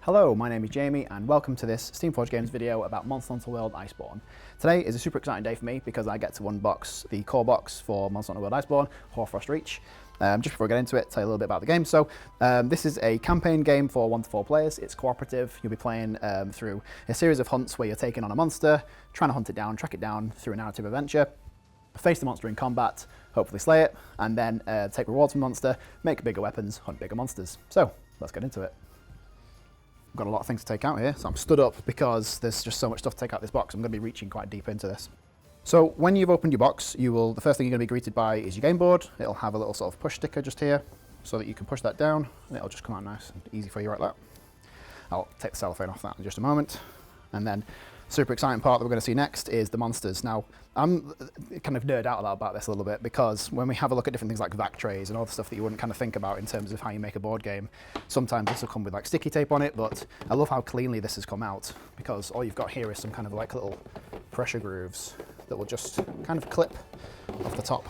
Hello, my name is Jamie and welcome to this Steamforged Games video about Monster Hunter World Iceborne. Today is a super exciting day for me because I get to unbox the core box for Monster Hunter World Iceborne, Hoarfrost Reach. Just before I get into it, tell you a little bit about the game. So this is a campaign game for 1 to 4 players. It's cooperative. You'll be playing through a series of hunts where you're taking on a monster, trying to hunt it down, track it down through a narrative adventure, face the monster in combat, hopefully slay it, and then take rewards from the monster, make bigger weapons, hunt bigger monsters. So let's get into it. I've got a lot of things to take out here, so I'm stood up because there's just so much stuff to take out this box. I'm going to be reaching quite deep into this. So when you've opened your box, the first thing you're going to be greeted by is your game board. It'll have a little sort of push sticker just here so that you can push that down and it'll just come out nice and easy for you like that. I'll take the cellophane off that in just a moment. And then super exciting part that we're going to see next is the monsters. Now, I'm kind of nerd out about this a little bit because when we have a look at different things like vac trays and all the stuff that you wouldn't kind of think about in terms of how you make a board game, sometimes this will come with like sticky tape on it, but I love how cleanly this has come out because all you've got here is some kind of like little pressure grooves that will just kind of clip off the top.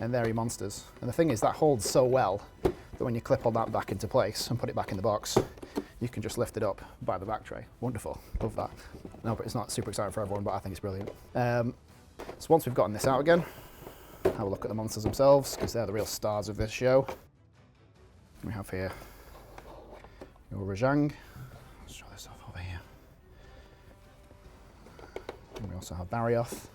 And there are your monsters. And the thing is that holds so well that when you clip all that back into place and put it back in the box, you can just lift it up by the back tray. Wonderful, love that. No, but it's not super exciting for everyone, but I think it's brilliant. So once we've gotten this out again, have a look at the monsters themselves, because they're the real stars of this show. We have here your Rajang. Let's show this off over here. And we also have Barioth.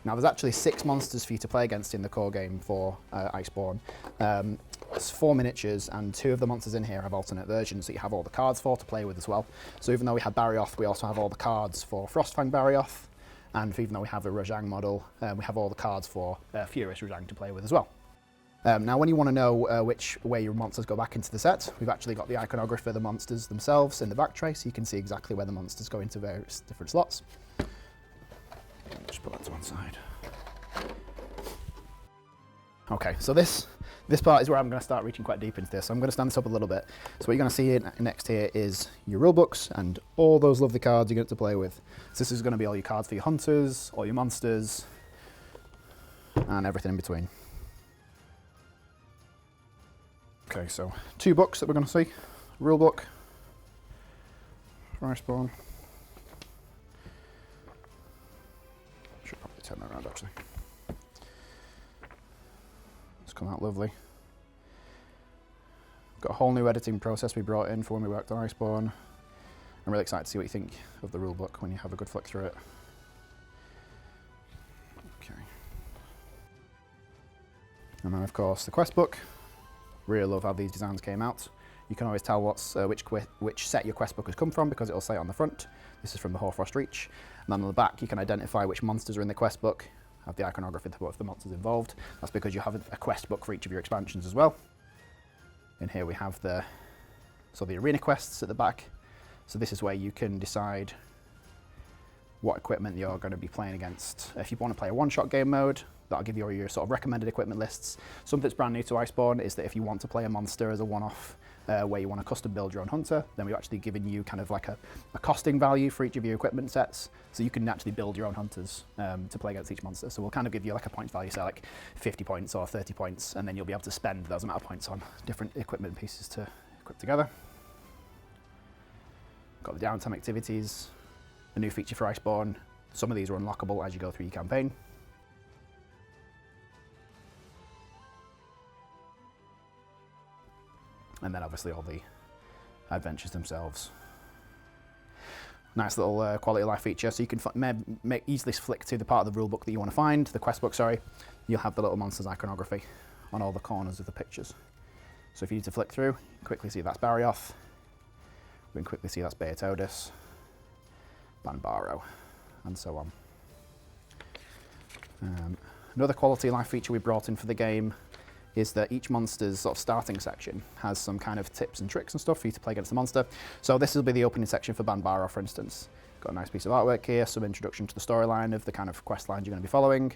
Now there's actually 6 monsters for you to play against in the core game for Iceborne. It's 4 miniatures and 2 of the monsters in here have alternate versions that you have all the cards for to play with as well. So even though we have Barioth, we also have all the cards for Frostfang Barioth, and even though we have a Rajang model, we have all the cards for Furious Rajang to play with as well. Now when you want to know which way your monsters go back into the set, we've actually got the iconography of the monsters themselves in the back tray, so you can see exactly where the monsters go into various different slots. Just put that to one side. Okay, so this part is where I'm going to start reaching quite deep into this. So I'm going to stand this up a little bit. So what you're going to see next here is your rulebooks and all those lovely cards you get to play with. So this is going to be all your cards for your hunters, all your monsters, and everything in between. Okay, so 2 books that we're going to see. Rulebook for Iceborne. Should probably turn that around actually. It's come out lovely. Got a whole new editing process we brought in for when we worked on Iceborne. I'm really excited to see what you think of the rulebook when you have a good flick through it. Okay. And then of course the quest book. Really love how these designs came out. You can always tell which set your quest book has come from because it'll say on the front. This is from the Hoarfrost Reach. And then on the back you can identify which monsters are in the quest book, have the iconography of the monsters involved. That's because you have a quest book for each of your expansions as well. And here we have the arena quests at the back. So this is where you can decide what equipment you're going to be playing against. If you want to play a one-shot game mode, that'll give you your sort of recommended equipment lists. Something that's brand new to Iceborne is that if you want to play a monster as a one-off, where you want to custom build your own hunter, then we've actually given you kind of like a costing value for each of your equipment sets, so you can actually build your own hunters to play against each monster. So we'll kind of give you like a point value, say like 50 points or 30 points, and then you'll be able to spend those amount of points on different equipment pieces to equip together. Got the downtime activities, a new feature for Iceborne. Some of these are unlockable as you go through your campaign. And then obviously all the adventures themselves. Nice little quality of life feature, so you can easily flick to the part of the rulebook that you want to find, the quest book, sorry. You'll have the little monsters iconography on all the corners of the pictures. So if you need to flick through, quickly see that's Barioth. We can quickly see that's Beotodus, Banbaro, and so on. Another quality of life feature we brought in for the game is that each monster's sort of starting section has some kind of tips and tricks and stuff for you to play against the monster. So this will be the opening section for Banbaro, for instance. Got a nice piece of artwork here, some introduction to the storyline of the kind of quest lines you're going to be following,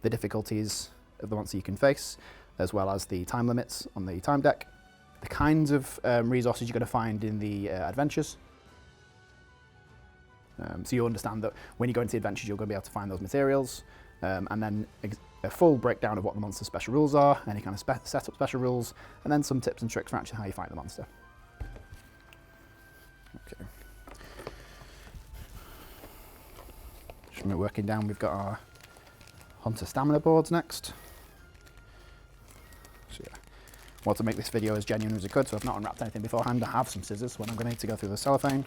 the difficulties of the monster you can face, as well as the time limits on the time deck, the kinds of resources you're going to find in the adventures. So you'll understand that when you go into the adventures, you're going to be able to find those materials, and then a full breakdown of what the monster's special rules are, any kind of setup special rules, and then some tips and tricks for actually how you fight the monster. And we're working down, we've got our hunter stamina boards next. So yeah, I want to make this video as genuine as I could, so I've not unwrapped anything beforehand. I have some scissors when I'm going to need to go through the cellophane.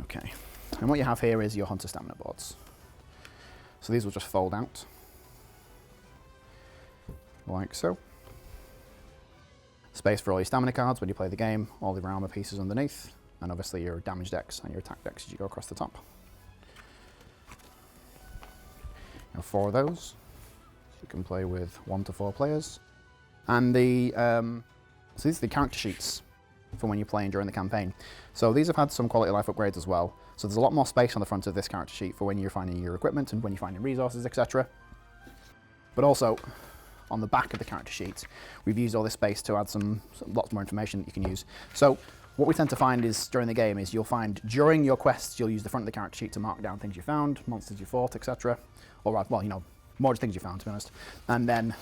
Okay, and what you have here is your hunter stamina boards. So these will just fold out, like so. Space for all your stamina cards when you play the game, all the armor pieces underneath, and obviously your damage decks and your attack decks as you go across the top. You have 4 of those, so you can play with 1 to 4 players. And the so these are the character sheets for when you're playing during the campaign. So these have had some quality of life upgrades as well. So there's a lot more space on the front of this character sheet for when you're finding your equipment and when you're finding resources, etc. But also, on the back of the character sheet, we've used all this space to add lots more information that you can use. So what we tend to find is during the game is you'll find during your quests, you'll use the front of the character sheet to mark down things you found, monsters you fought, etc. Or, well, you know, more things you found, to be honest. And then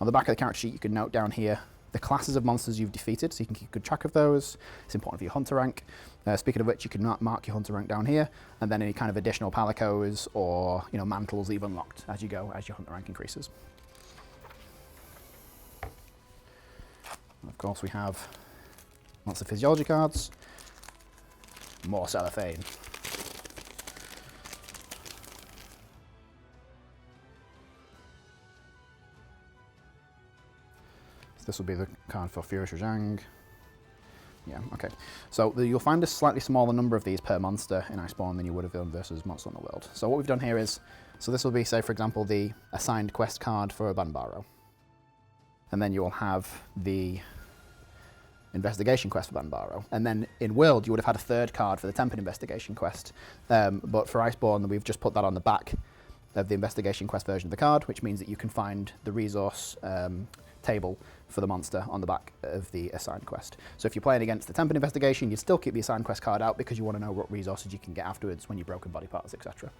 on the back of the character sheet, you can note down here the classes of monsters you've defeated, so you can keep good track of those. It's important for your hunter rank. Speaking of which, you can mark your hunter rank down here, and then any kind of additional palicos or, you know, mantles that you've unlocked as you go, as your hunter rank increases. And of course, we have lots of physiology cards, more cellophane. This will be the card for Furious Rajang. Yeah, okay. So you'll find a slightly smaller number of these per monster in Iceborne than you would have done versus Monster Hunter World. So what we've done here is, so this will be, say, for example, the assigned quest card for a Banbaro. And then you will have the investigation quest for Banbaro. And then in World, you would have had a 3rd card for the Tempered investigation quest. But for Iceborne, we've just put that on the back of the investigation quest version of the card, which means that you can find the resource table for the monster on the back of the assigned quest. So if you're playing against the Tempered investigation, you'd still keep the assigned quest card out because you want to know what resources you can get afterwards when you've broken body parts, etc.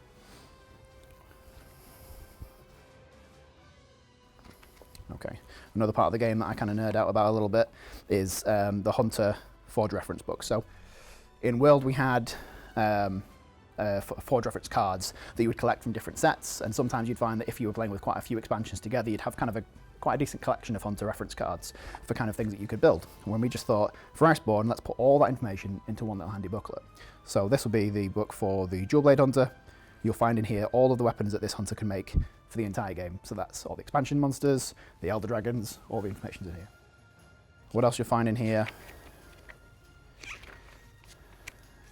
Okay, another part of the game that I kind of nerd out about a little bit is the Hunter Forge reference book. So in World we had Forge reference cards that you would collect from different sets, and sometimes you'd find that if you were playing with quite a few expansions together, you'd have kind of quite a decent collection of Hunter reference cards for kind of things that you could build. And when we just thought, for Iceborne, let's put all that information into one little handy booklet. So this will be the book for the Dual Blade Hunter. You'll find in here all of the weapons that this hunter can make for the entire game. So that's all the expansion monsters, the Elder Dragons, all the information's in here. What else you'll find in here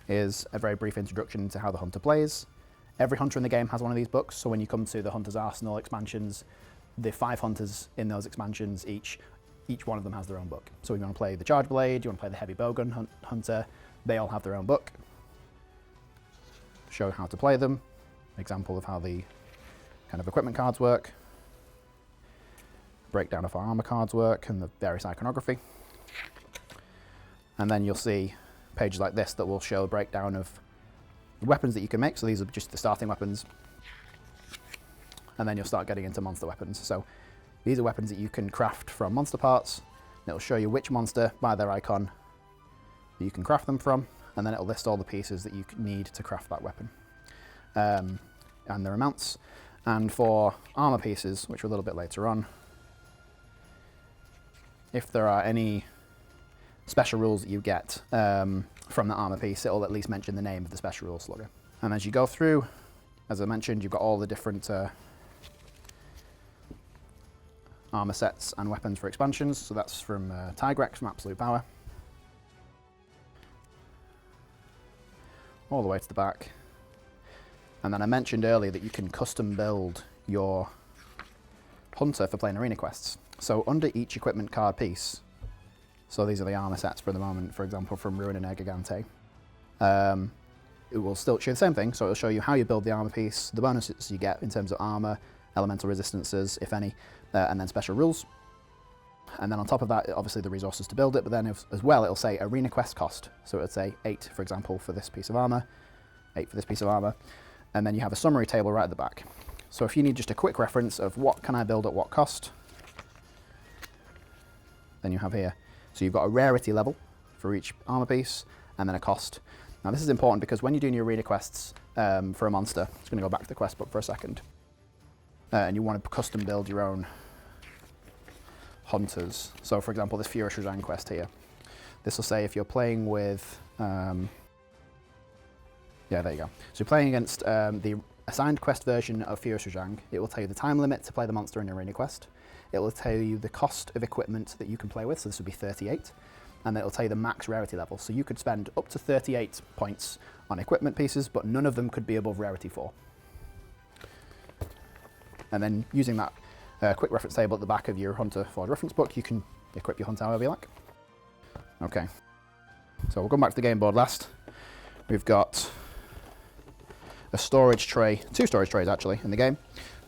is a very brief introduction into how the hunter plays. Every hunter in the game has one of these books, so when you come to the Hunter's Arsenal expansions, the 5 hunters in those expansions, each one of them has their own book. So if you want to play the Charge Blade, you want to play the Heavy Bowgun Hunter, they all have their own book. Show how to play them, example of how the kind of equipment cards work, breakdown of how armor cards work and the various iconography. And then you'll see pages like this that will show a breakdown of the weapons that you can make. So these are just the starting weapons. And then you'll start getting into monster weapons. So these are weapons that you can craft from monster parts. It'll show you which monster by their icon that you can craft them from, and then it'll list all the pieces that you need to craft that weapon and their amounts. And for armor pieces, which are a little bit later on, if there are any special rules that you get from the armor piece, it'll at least mention the name of the special rule slugger. And as you go through, as I mentioned, you've got all the different armor sets and weapons for expansions. So that's from Tigrex from Absolute Power, all the way to the back. And then I mentioned earlier that you can custom build your hunter for playing arena quests. So under each equipment card piece, so these are the armor sets for the moment, for example, from Ruin and Gigante, it will still show the same thing. So it'll show you how you build the armor piece, the bonuses you get in terms of armor, elemental resistances, if any, and then special rules. And then on top of that, obviously the resources to build it, but then as well, it'll say arena quest cost. So it'll say 8, for example, for this piece of armor, 8 for this piece of armor. And then you have a summary table right at the back. So if you need just a quick reference of what can I build at what cost, then you have here. So you've got a rarity level for each armor piece, and then a cost. Now this is important because when you're doing your arena quests for a monster, it's going to go back to the quest book for a second, and you want to custom build your own hunters. So for example, this Furious Rajang quest here, this will say if you're playing with, yeah, there you go. So you're playing against the assigned quest version of Furious Rajang, it will tell you the time limit to play the monster in the arena quest. It will tell you the cost of equipment that you can play with, so this would be 38. And then it will tell you the max rarity level. So you could spend up to 38 points on equipment pieces, but none of them could be above rarity 4. And then using that quick reference table at the back of your Hunter Forge reference book, you can equip your hunter however you like. Okay, so we'll go back to the game board last. We've got a storage tray, 2 storage trays actually in the game.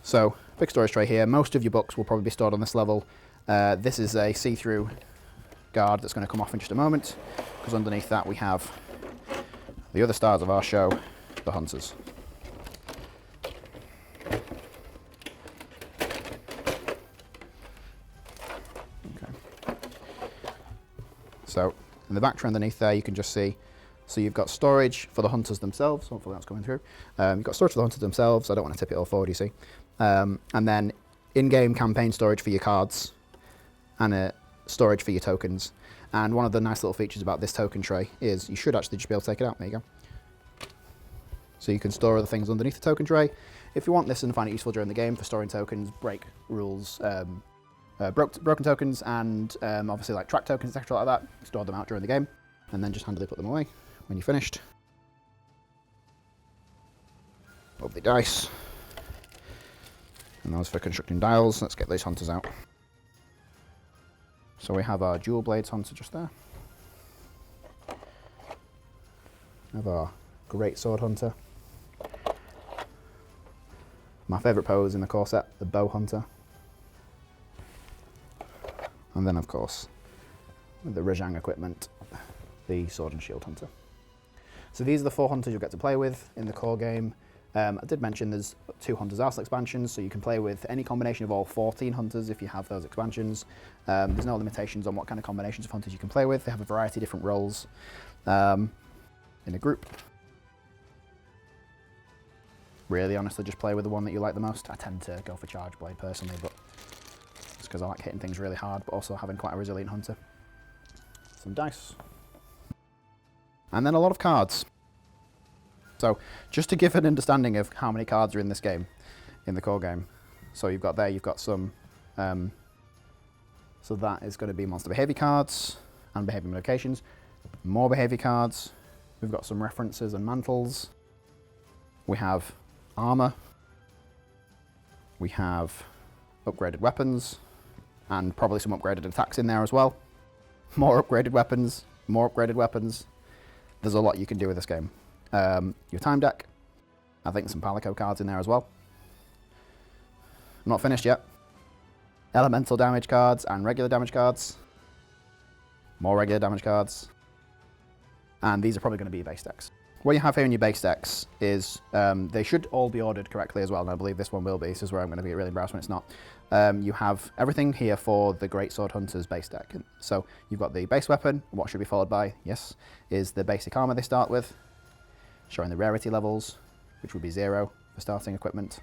So big storage tray here. Most of your books will probably be stored on this level. This is a see-through guard that's going to come off in just a moment, because underneath that we have the other stars of our show, the hunters. Okay. So in the back tray underneath there, you can just see, so you've got storage for the hunters themselves. Hopefully that's coming through. You've got storage for the hunters themselves. I don't want to tip it all forward, you see. And then in-game campaign storage for your cards, and a storage for your tokens. And one of the nice little features about this token tray is you should actually just be able to take it out. There you go. So you can store other things underneath the token tray. If you want this and find it useful during the game for storing tokens, break rules, broken tokens, and obviously like track tokens, etc. like that, store them out during the game, and then just handily put them away when you're finished. Lovely dice. And those for constructing dials. Let's get these hunters out. So we have our dual blades hunter just there. We have our great sword hunter. My favourite pose in the core set, the bow hunter. And then of course, with the Rajang equipment, the sword and shield hunter. So these are the 4 hunters you'll get to play with in the core game. I did mention there's 2 Hunters Arsenal expansions, so you can play with any combination of all 14 hunters if you have those expansions. There's no limitations on what kind of combinations of hunters you can play with. They have a variety of different roles in a group. Really, honestly, just play with the one that you like the most. I tend to go for Charge Blade personally, but it's because I like hitting things really hard, but also having quite a resilient hunter. Some dice. And then a lot of cards. So just to give an understanding of how many cards are in this game, in the core game. So you've got some, so that is going to be monster behavior cards and behavior modifications, more behavior cards. We've got some references and mantles. We have armor. We have upgraded weapons and probably some upgraded attacks in there as well. More upgraded weapons, more upgraded weapons. There's a lot you can do with this game. Your time deck, I think some Palico cards in there as well. I'm not finished yet. Elemental damage cards and regular damage cards. More regular damage cards. And these are probably going to be base decks. What you have here in your base decks is, they should all be ordered correctly as well, and I believe this one will be. This is where I'm going to be really embarrassed when it's not. You have everything here for the Great Sword Hunter's base deck. So you've got the base weapon, what should be followed by, yes, is the basic armor they start with, showing the rarity levels, which would be 0 for starting equipment.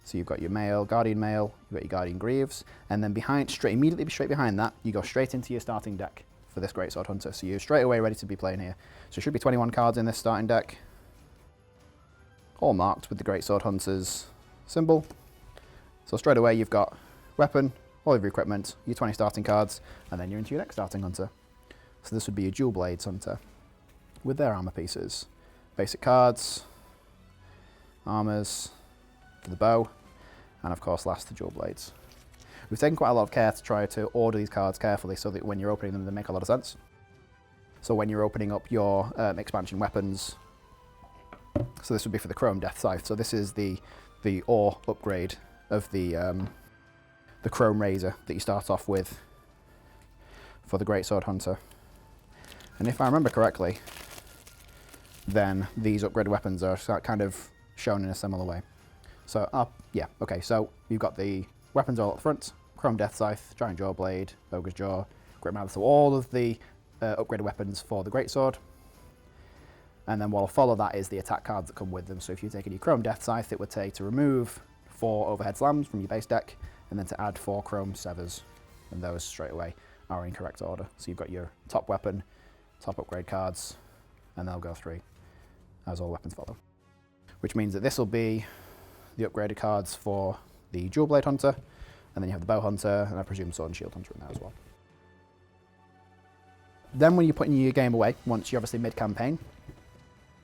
So you've got your mail, Guardian Mail, you've got your Guardian Greaves, and then immediately straight behind that, you go straight into your starting deck for this Great Sword Hunter. So you're straight away ready to be playing here. So there should be 21 cards in this starting deck, all marked with the Great Sword Hunter's symbol. So straight away you've got weapon, all of your equipment, your 20 starting cards, and then you're into your next starting hunter. So this would be your Dual Blades Hunter with their armor pieces. Basic cards, armors for the bow, and of course last the dual blades. We've taken quite a lot of care to try to order these cards carefully so that when you're opening them they make a lot of sense. So when you're opening up your expansion weapons, so this would be for the Chrome Death Scythe. So this is the ore upgrade of the Chrome Razor that you start off with for the Great Sword Hunter. And if I remember correctly, then these upgraded weapons are kind of shown in a similar way. So, yeah, okay, so you've got the weapons all up front, Chrome Death Scythe, Giant Jaw Blade, Ogre's Jaw, Great Mouth, so all of the upgraded weapons for the greatsword. And then what will follow that is the attack cards that come with them. So if you take a new Chrome Death Scythe, it would take to remove 4 overhead slams from your base deck, and then to add 4 Chrome Severs, and those straight away are in correct order. So you've got your top weapon, top upgrade cards, and they'll go through as all weapons follow. Which means that this will be the upgraded cards for the Dual Blade Hunter, and then you have the Bow Hunter, and I presume Sword and Shield Hunter in there as well. Then when you're putting your game away, once you're obviously mid-campaign,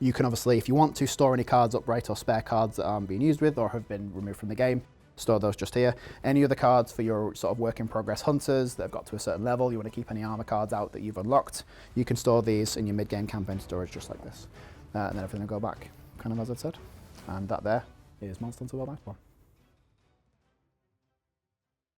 you can obviously, if you want to, store any cards upright or spare cards that aren't being used with or have been removed from the game, store those just here. Any other cards for your sort of work in progress hunters that have got to a certain level, you want to keep any armor cards out that you've unlocked, you can store these in your mid-game campaign storage just like this. And then everything will go back, kind of as I've said. And that there is Monster Hunter World Iceborne.